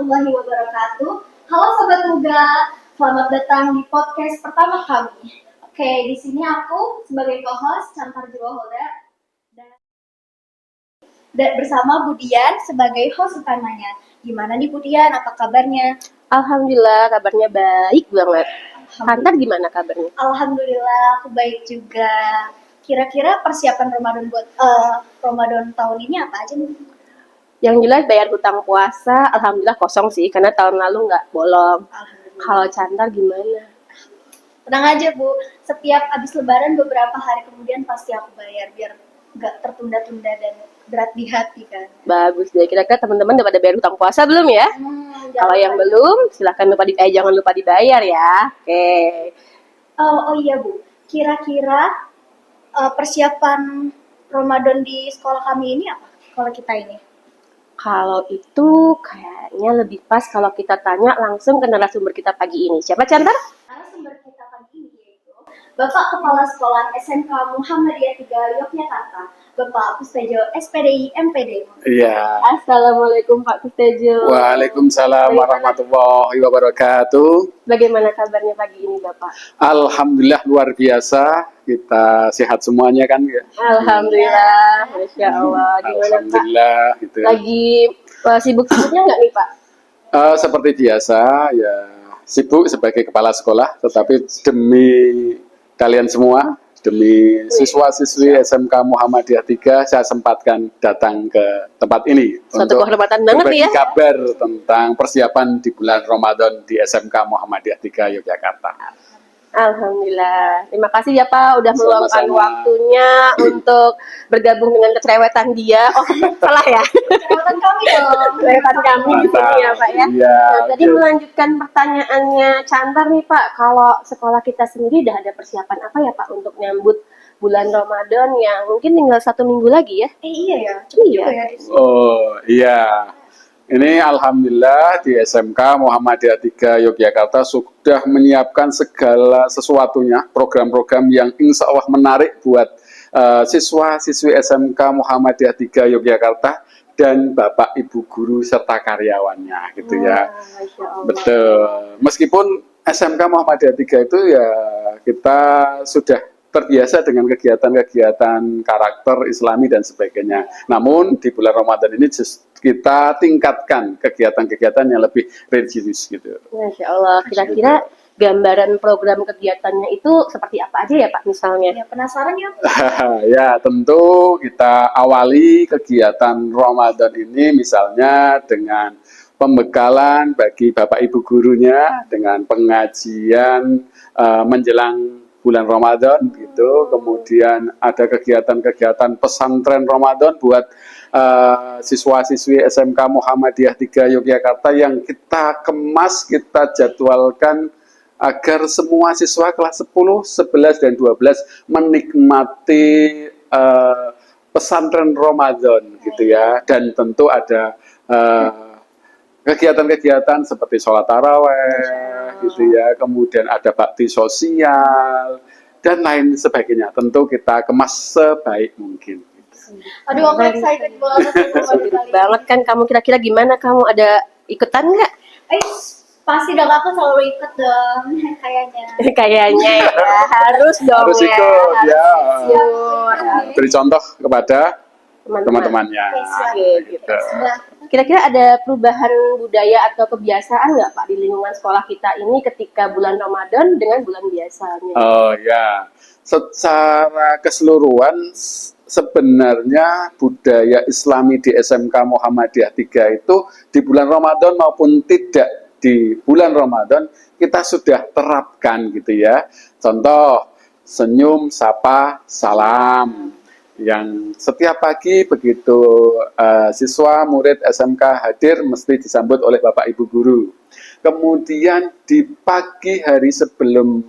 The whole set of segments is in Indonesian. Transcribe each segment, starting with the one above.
warahmatullahi wabarakatuh. Halo Sobat Muda, selamat datang di podcast pertama kami. Oke, di sini aku sebagai co-host Chantar Juwaholda dan bersama Budian sebagai host utamanya. Gimana nih Budian, apa kabarnya? Alhamdulillah, kabarnya baik banget. Chantar gimana kabarnya? Alhamdulillah, aku baik juga. Kira-kira persiapan Ramadan buat Ramadan tahun ini apa aja nih? Yang jelas bayar hutang puasa, alhamdulillah kosong sih, karena tahun lalu nggak bolong. Kalau Chantar gimana? Tenang aja Bu, setiap habis lebaran beberapa hari kemudian pasti aku bayar biar nggak tertunda-tunda dan berat di hati kan. Bagus deh, kira-kira teman-teman udah pada bayar hutang puasa belum ya? Kalau yang belum, silahkan jangan lupa dibayar ya. Oke. Oh iya Bu, kira-kira persiapan Ramadan di sekolah kami ini apa? Kalau kita ini? Kalau itu kayaknya lebih pas kalau kita tanya langsung ke narasumber kita pagi ini. Siapa Chantar? Narasumber kita pagi ini yaitu Bapak Kepala Sekolah SMK Muhammadiyah 3 Yogyakarta, Bapak Kustejo SPDI MPD. Iya. Assalamualaikum Pak Kustejo. Waalaikumsalam warahmatullahi wabarakatuh. Bagaimana kabarnya pagi ini Bapak? Alhamdulillah luar biasa. Kita sehat semuanya kan ya. Alhamdulillah, Masya Allah. Gimana Pak? Alhamdulillah gitu. Lagi sibuk-sibuknya nggak nih Pak? Seperti biasa ya, sibuk sebagai kepala sekolah, tetapi demi kalian semua, demi siswa-siswi SMK Muhammadiyah 3, saya sempatkan datang ke tempat ini Suatu untuk kehormatan banget berbagi ya. kabar tentang persiapan di bulan Ramadan di SMK Muhammadiyah 3 Yogyakarta. Alhamdulillah. Terima kasih ya Pak udah meluangkan Sama-sama. waktunya untuk bergabung dengan kecerewetan dia. Oh, salah ya. Kecerewetan kami dong. Kecerewetan kami di sini ya Pak ya. Iya, Nah, tadi melanjutkan pertanyaannya Chantar nih Pak, kalau sekolah kita sendiri udah ada persiapan apa ya Pak untuk nyambut bulan Ramadan yang mungkin tinggal 1 minggu lagi ya? Iya ya, cepet juga ya. Oh iya, ini alhamdulillah di SMK Muhammadiyah 3 Yogyakarta sudah menyiapkan segala sesuatunya, program-program yang insya Allah menarik buat siswa-siswi SMK Muhammadiyah 3 Yogyakarta dan Bapak Ibu guru serta karyawannya gitu ya. Masya Allah. Betul. Meskipun SMK Muhammadiyah 3 itu ya kita sudah terbiasa dengan kegiatan-kegiatan karakter Islami dan sebagainya. Namun di bulan Ramadan ini kita tingkatkan kegiatan-kegiatan yang lebih religius gitu. Masya Allah. Kira-kira gambaran program kegiatannya itu seperti apa aja ya Pak misalnya? Ya penasaran ya. Ya tentu kita awali kegiatan Ramadan ini misalnya dengan pembekalan bagi Bapak Ibu gurunya dengan pengajian menjelang bulan Ramadan gitu. Kemudian ada kegiatan-kegiatan pesantren Ramadan buat siswa-siswi SMK Muhammadiyah 3 Yogyakarta yang kita kemas, kita jadwalkan agar semua siswa kelas 10, 11, dan 12 menikmati pesantren Ramadan gitu ya. Dan tentu ada kegiatan-kegiatan seperti sholat taraweh gitu ya, kemudian ada bakti sosial dan lain sebagainya. Tentu kita kemas sebaik mungkin. Aduh, aku excited banget. Banget kan kamu, kira-kira gimana, kamu ada ikutan nggak? Pasti dong, aku selalu ikut dong kayaknya. Kayaknya ya, harus dong Harus ya. ikut ya. Harus. Beri contoh kepada teman-temannya. Oke, gitu. Kira-kira ada perubahan budaya atau kebiasaan nggak Pak di lingkungan sekolah kita ini ketika bulan Ramadan dengan bulan biasanya? Oh ya, secara keseluruhan sebenarnya budaya Islami di SMK Muhammadiyah 3 itu di bulan Ramadan maupun tidak di bulan Ramadan kita sudah terapkan gitu ya. Contoh, senyum, sapa, salam. Yang setiap pagi begitu siswa murid SMK hadir mesti disambut oleh Bapak Ibu guru. Kemudian di pagi hari sebelum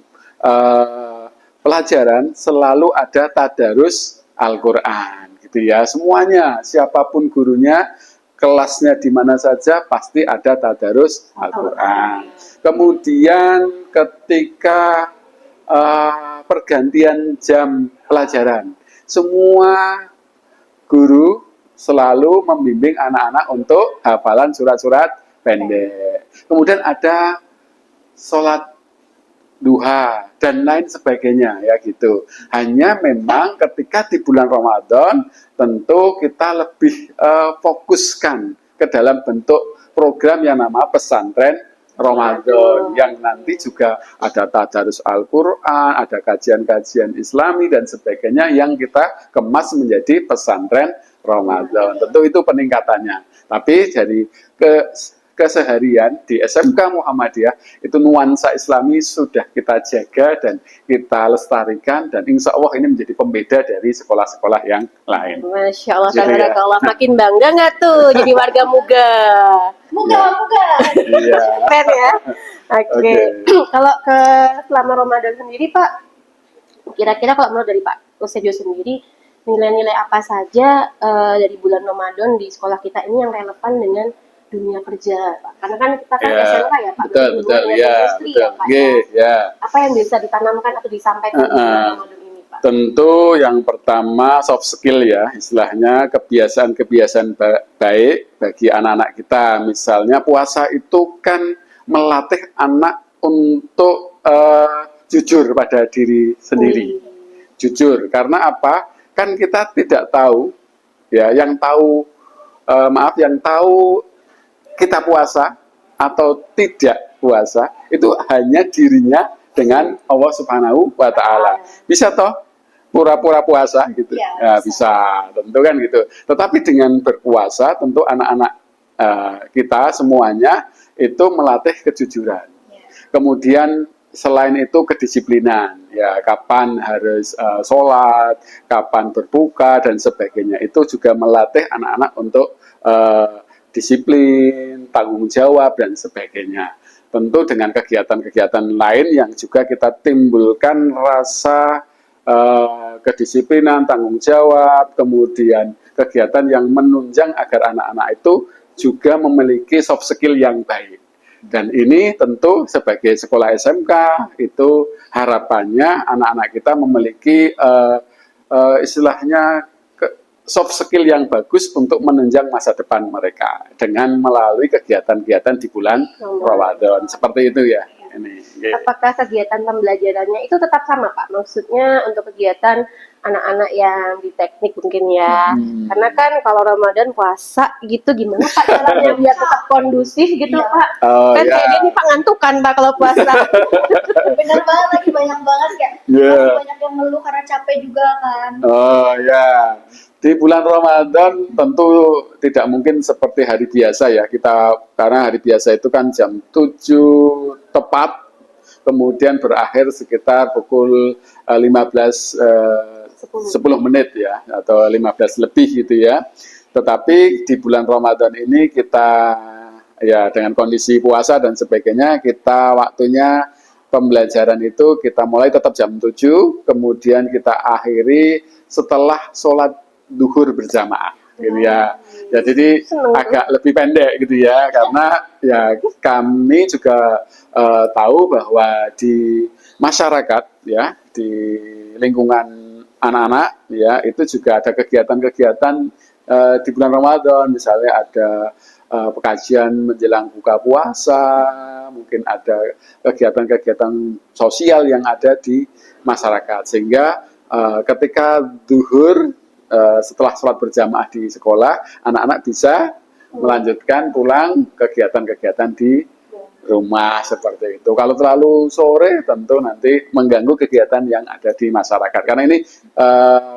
pelajaran selalu ada tadarus Al-Quran gitu ya. Semuanya, siapapun gurunya, kelasnya di mana saja pasti ada tadarus Al-Quran. Kemudian ketika pergantian jam pelajaran, semua guru selalu membimbing anak-anak untuk hafalan surat-surat pendek. Kemudian ada sholat duha dan lain sebagainya ya gitu. Hanya memang ketika di bulan Ramadan tentu kita lebih fokuskan ke dalam bentuk program yang nama pesantren Ramadan yang nanti juga ada tadarus Al-Quran, ada kajian-kajian Islami dan sebagainya yang kita kemas menjadi pesantren Ramadan. Tentu itu peningkatannya. Tapi dari keseharian di SMK Muhammadiyah itu nuansa Islami sudah kita jaga dan kita lestarikan dan insya Allah ini menjadi pembeda dari sekolah-sekolah yang lain. Masya Allah, Jadi ya. tabarakallah. Makin bangga nggak tuh jadi warga Muga? Muga. Iya. Keren ya. Oke. Oke. Kalau selama Ramadan sendiri Pak, kira-kira kalau menurut dari Pak Usejo sendiri, nilai-nilai apa saja dari bulan Ramadan di sekolah kita ini yang relevan dengan dunia kerja, Pak? Karena kan kita kan SMK ya, Pak. Betul, ya, Industri, betul. ya, Pak, Ya. Apa yang bisa ditanamkan atau disampaikan di bulan Ramadan ini, Pak? Tentu yang pertama soft skill ya, istilahnya kebiasaan-kebiasaan baik bagi anak-anak kita. Misalnya puasa itu kan melatih anak untuk jujur pada diri sendiri. Jujur, karena apa? Kan kita tidak tahu, ya, yang tahu kita puasa atau tidak puasa itu hanya dirinya dengan Allah Subhanahu wa Ta'ala. Bisa toh pura-pura puasa gitu, ya, bisa, tentu kan gitu. Tetapi dengan berpuasa tentu anak-anak kita semuanya itu melatih kejujuran. Kemudian selain itu kedisiplinan, ya, kapan harus sholat, kapan berbuka dan sebagainya, itu juga melatih anak-anak untuk disiplin, tanggung jawab dan sebagainya. Tentu dengan kegiatan-kegiatan lain yang juga kita timbulkan rasa kedisiplinan, tanggung jawab, kemudian kegiatan yang menunjang agar anak-anak itu juga memiliki soft skill yang baik. Dan ini tentu sebagai sekolah SMK itu harapannya anak-anak kita memiliki istilahnya soft skill yang bagus untuk menunjang masa depan mereka dengan melalui kegiatan-kegiatan di bulan Ramadan. Seperti itu ya. Apakah kegiatan pembelajarannya itu tetap sama, Pak? Maksudnya untuk kegiatan anak-anak yang di teknik mungkin ya. Karena kan kalau Ramadan puasa gitu gimana Pak caranya biar tetap kondusif gitu, Pak? Kan kayaknya ini Pak ngantukan Pak kalau puasa. Bener banget, lagi banyak banget kayak masih banyak yang ngeluh karena capek juga kan. Oh ya. Di bulan Ramadan tentu tidak mungkin seperti hari biasa ya. Karena hari biasa itu kan jam 7 tepat, kemudian berakhir sekitar pukul 10 menit ya, atau 15 lebih gitu ya. Tetapi di bulan Ramadan ini kita ya dengan kondisi puasa dan sebagainya, kita waktunya pembelajaran itu kita mulai tetap jam 7, kemudian kita akhiri setelah sholat duhur berjamaah gitu ya. Ya jadi agak lebih pendek gitu ya, karena ya kami juga tahu bahwa di masyarakat ya, di lingkungan anak-anak ya, itu juga ada kegiatan-kegiatan di bulan Ramadan, misalnya ada pekajian menjelang buka puasa, mungkin ada kegiatan-kegiatan sosial yang ada di masyarakat, sehingga ketika duhur setelah sholat berjamaah di sekolah, anak-anak bisa melanjutkan pulang kegiatan-kegiatan di rumah seperti itu. Kalau terlalu sore tentu nanti mengganggu kegiatan yang ada di masyarakat. Karena ini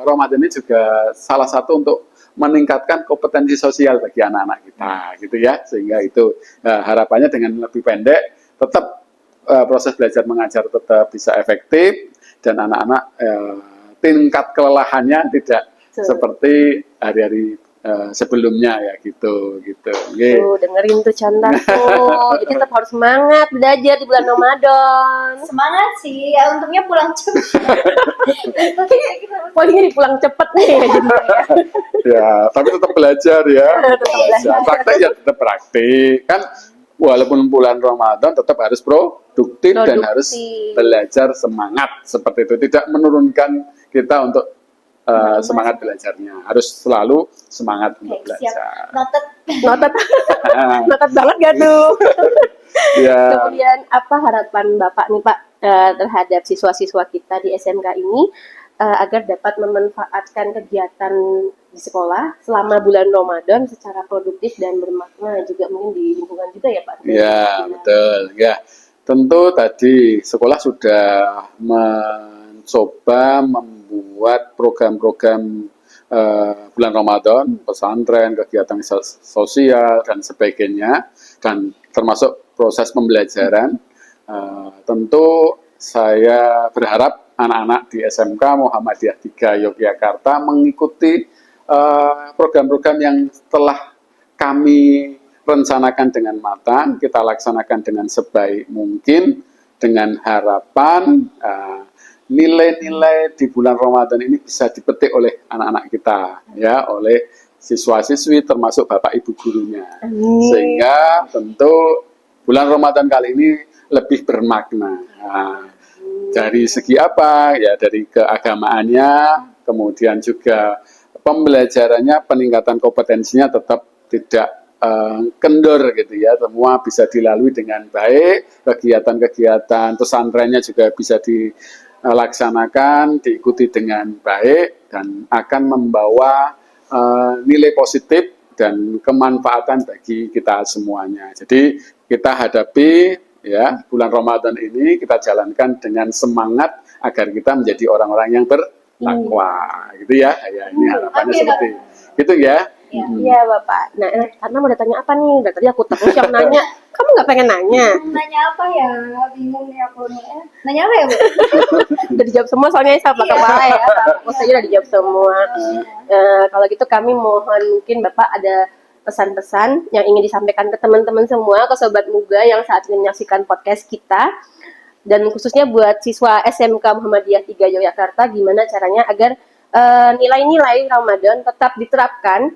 Ramadan ini juga salah satu untuk meningkatkan kompetensi sosial bagi anak-anak kita, gitu ya. Sehingga itu harapannya dengan lebih pendek, tetap proses belajar mengajar tetap bisa efektif dan anak-anak tingkat kelelahannya tidak seperti hari-hari sebelumnya ya gitu. Tuh dengerin tuh Chandra tuh, jadi tetap harus semangat belajar di bulan Ramadan. Semangat sih, ya untungnya pulang cepet. Poinnya di pulang cepet nih ya jadi. Ya, tapi tetap belajar ya. Praktek ya tetap praktik kan. Walaupun bulan Ramadan tetap harus produktif dan harus belajar semangat seperti itu. Tidak menurunkan kita untuk semangat belajarnya. Harus selalu semangat untuk Oke, siap. belajar. Noted. Notet, notet banget gak tuh? Ya, Kemudian apa harapan Bapak nih Pak terhadap siswa-siswa kita di SMK ini agar dapat memanfaatkan kegiatan di sekolah selama bulan Ramadan secara produktif dan bermakna, juga mungkin di lingkungan juga ya Pak? ya betul. Ya, tentu tadi sekolah sudah mencoba membuat program-program bulan Ramadan, pesantren, kegiatan sosial dan sebagainya, dan termasuk proses pembelajaran. Tentu saya berharap anak-anak di SMK Muhammadiyah 3 Yogyakarta mengikuti program-program yang telah kami rencanakan dengan matang, kita laksanakan dengan sebaik mungkin, dengan harapan nilai-nilai di bulan Ramadan ini bisa dipetik oleh anak-anak kita, ya, oleh siswa-siswi termasuk bapak ibu gurunya. Sehingga tentu bulan Ramadan kali ini lebih bermakna. Dari segi apa? Ya dari keagamaannya, kemudian juga pembelajarannya, peningkatan kompetensinya tetap tidak kendor gitu ya, semua bisa dilalui dengan baik, kegiatan-kegiatan pesantrennya juga bisa dilaksanakan, diikuti dengan baik dan akan membawa nilai positif dan kemanfaatan bagi kita semuanya. Jadi kita hadapi ya bulan Ramadan ini kita jalankan dengan semangat agar kita menjadi orang-orang yang bertakwa, gitu ya. Ya ini harapannya seperti itu ya. Iya Bapak. Nah, karena mau tanya apa nih? Dari tadi aku terus yang nanya. Kamu nggak pengen nanya? Nanya apa ya? Bingung nih aku nih. Nanya apa ya, Bu? Udah dijawab semua soalnya sama kepala ya. Aku saja udah dijawab semua. Kalau gitu kami mohon mungkin Bapak ada pesan-pesan yang ingin disampaikan ke teman-teman semua, ke Sobat Muga yang saat ini menyaksikan podcast kita. Dan khususnya buat siswa SMK Muhammadiyah 3 Yogyakarta, gimana caranya agar nilai-nilai Ramadan tetap diterapkan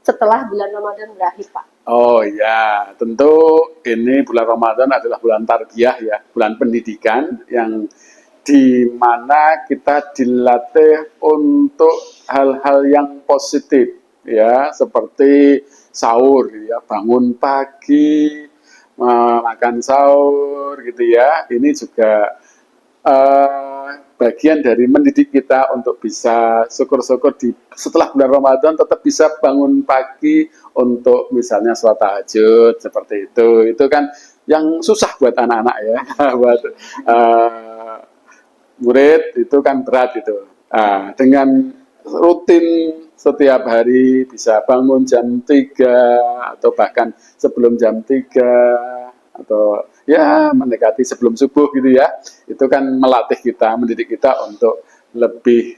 setelah bulan Ramadan berakhir, Pak? Oh ya, tentu ini bulan Ramadan adalah bulan tarbiyah ya, bulan pendidikan yang di mana kita dilatih untuk hal-hal yang positif ya, seperti sahur ya, bangun pagi, makan sahur gitu ya. Ini juga bagian dari mendidik kita untuk bisa syukur-syukur setelah bulan Ramadan tetap bisa bangun pagi untuk misalnya sholat tahajud seperti itu. Itu kan yang susah buat anak-anak ya, buat murid itu kan berat itu. Dengan rutin setiap hari bisa bangun jam 3 atau bahkan sebelum jam 3 atau ya mendekati sebelum subuh gitu ya, itu kan melatih kita, mendidik kita untuk lebih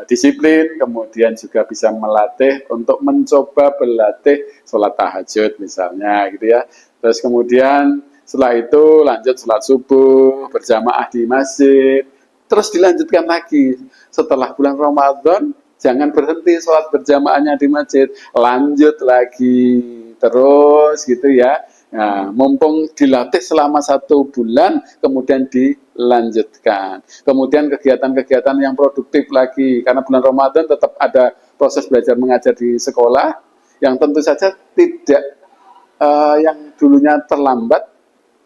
disiplin, kemudian juga bisa melatih untuk mencoba berlatih sholat tahajud misalnya gitu ya. Terus kemudian setelah itu lanjut sholat subuh berjamaah di masjid, terus dilanjutkan lagi setelah bulan Ramadan, jangan berhenti sholat berjamaahnya di masjid, lanjut lagi terus gitu ya. Nah, mumpung dilatih selama 1 bulan, kemudian dilanjutkan. Kemudian kegiatan-kegiatan yang produktif lagi, karena bulan Ramadan tetap ada proses belajar mengajar di sekolah, yang tentu saja tidak yang dulunya terlambat,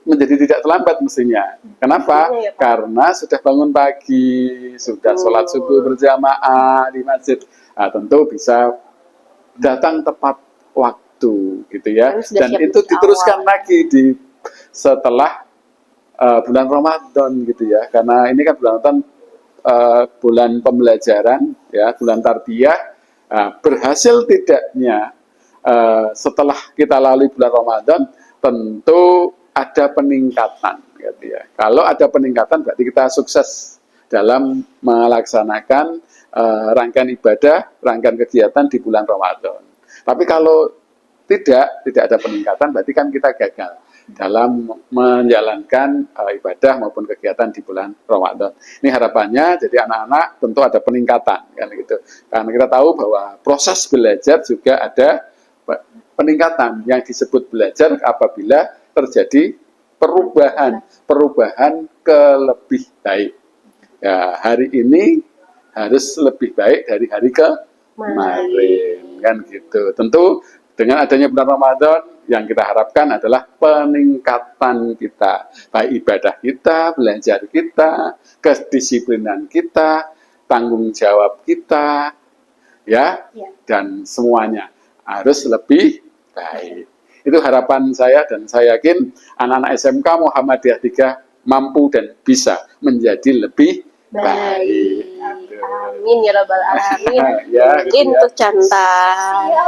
menjadi tidak terlambat mestinya. Kenapa? Karena sudah bangun pagi, sudah sholat subuh berjamaah di masjid. Nah, tentu bisa datang tepat waktu gitu ya, dan itu diteruskan lagi di setelah bulan Ramadan gitu ya, karena ini kan bulan Ramadan bulan pembelajaran ya, bulan tarbiyah. Berhasil tidaknya setelah kita lalui bulan Ramadan tentu ada peningkatan gitu ya. Kalau ada peningkatan berarti kita sukses dalam melaksanakan rangkaian ibadah, rangkaian kegiatan di bulan Ramadan. Tapi kalau tidak ada peningkatan, berarti kan kita gagal dalam menjalankan ibadah maupun kegiatan di bulan Ramadan. Ini harapannya, jadi anak-anak tentu ada peningkatan kan gitu. Karena kita tahu bahwa proses belajar juga ada peningkatan yang disebut belajar apabila terjadi perubahan ke lebih baik. Ya, hari ini harus lebih baik dari hari kemarin, kan gitu. Tentu dengan adanya bulan Ramadan yang kita harapkan adalah peningkatan kita, baik ibadah kita, belajar kita, kedisiplinan kita, tanggung jawab kita, ya, dan semuanya harus lebih baik. Itu harapan saya, dan saya yakin anak-anak SMK Muhammadiyah 3 mampu dan bisa menjadi lebih baik. Amin ya rabbal alamin. Ya, gitu Mungkin ya. untuk Chantal.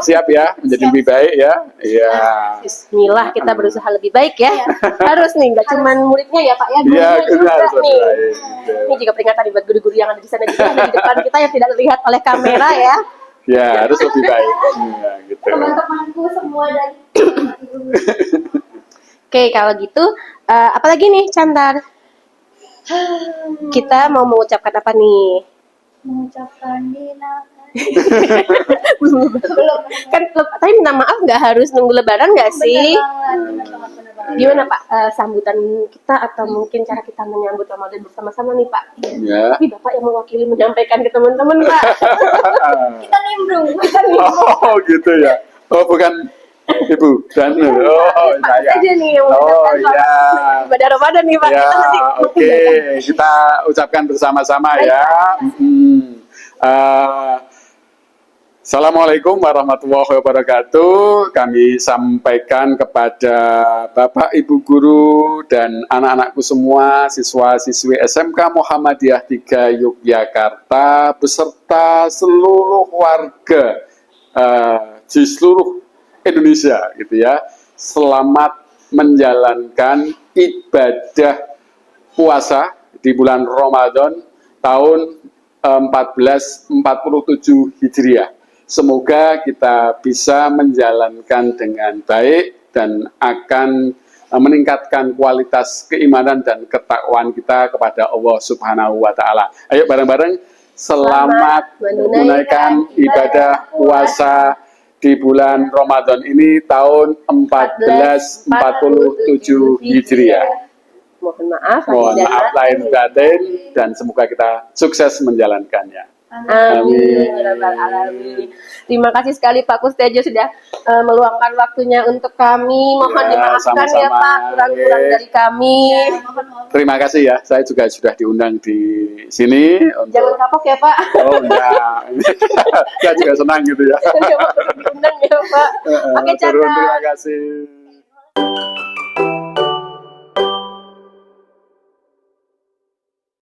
Siap ya, menjadi lebih baik ya. Iya. Bismillah, kita berusaha lebih baik ya. Harus nih, nggak cuma muridnya ya Pak ya, Iya, gurunya juga harus lebih nih. baik. Ini juga peringatan nih buat guru-guru yang ada di sana juga, ada di depan kita yang tidak terlihat oleh kamera ya. Ya, harus lebih baik. Ya, gitu. Teman-temanku semua dan Oke, kalau gitu, apalagi nih Chantal? Kita mau mengucapkan apa nih? mengucapkan dina. Belum. Belum. Kan tapi minta maaf nggak harus nunggu lebaran nggak sih? Bener banget. Gimana Pak, sambutan kita atau mungkin cara kita menyambut Ramadan bersama-sama nih Pak? Ya. Tapi Bapak yang mewakili menyampaikan ke teman-teman Pak. Kita nimbrung. Oh, gitu ya. Oh, bukan Ibu dan oh, Pak saya. aja nih yang Oh, mengucapkan iya. ibadah Ramadan nih Pak. Ya, Kita nanti oke. Kita ucapkan bersama-sama ya. Assalamualaikum warahmatullahi wabarakatuh. Kami sampaikan kepada Bapak, Ibu Guru, dan anak-anakku semua, siswa-siswi SMK Muhammadiyah 3 Yogyakarta, beserta seluruh warga di seluruh Indonesia, gitu ya. Selamat menjalankan ibadah puasa di bulan Ramadan tahun 1447 Hijriah. Semoga kita bisa menjalankan dengan baik dan akan meningkatkan kualitas keimanan dan ketakwaan kita kepada Allah Subhanahu wa taala. Ayo bareng-bareng selamat menunaikan ibadah puasa di bulan Ramadan ini tahun 1447 Hijriah. Mohon maaf. Mohon maaf lahir batin, dan semoga kita sukses menjalankannya. Amin. Ya Rabbal Alamin. Terima kasih sekali Pak Kustejo sudah meluangkan waktunya untuk kami. Mohon Ya, dimaafkan ya sama-sama. Pak, kurang-kurang Oke. dari kami. Terima kasih ya, saya juga sudah diundang di sini Jangan untuk. kapok ya Pak. Oh enggak, saya juga senang gitu ya. Jangan diundang ya Pak. Oke, Turun, Chandra. terima kasih.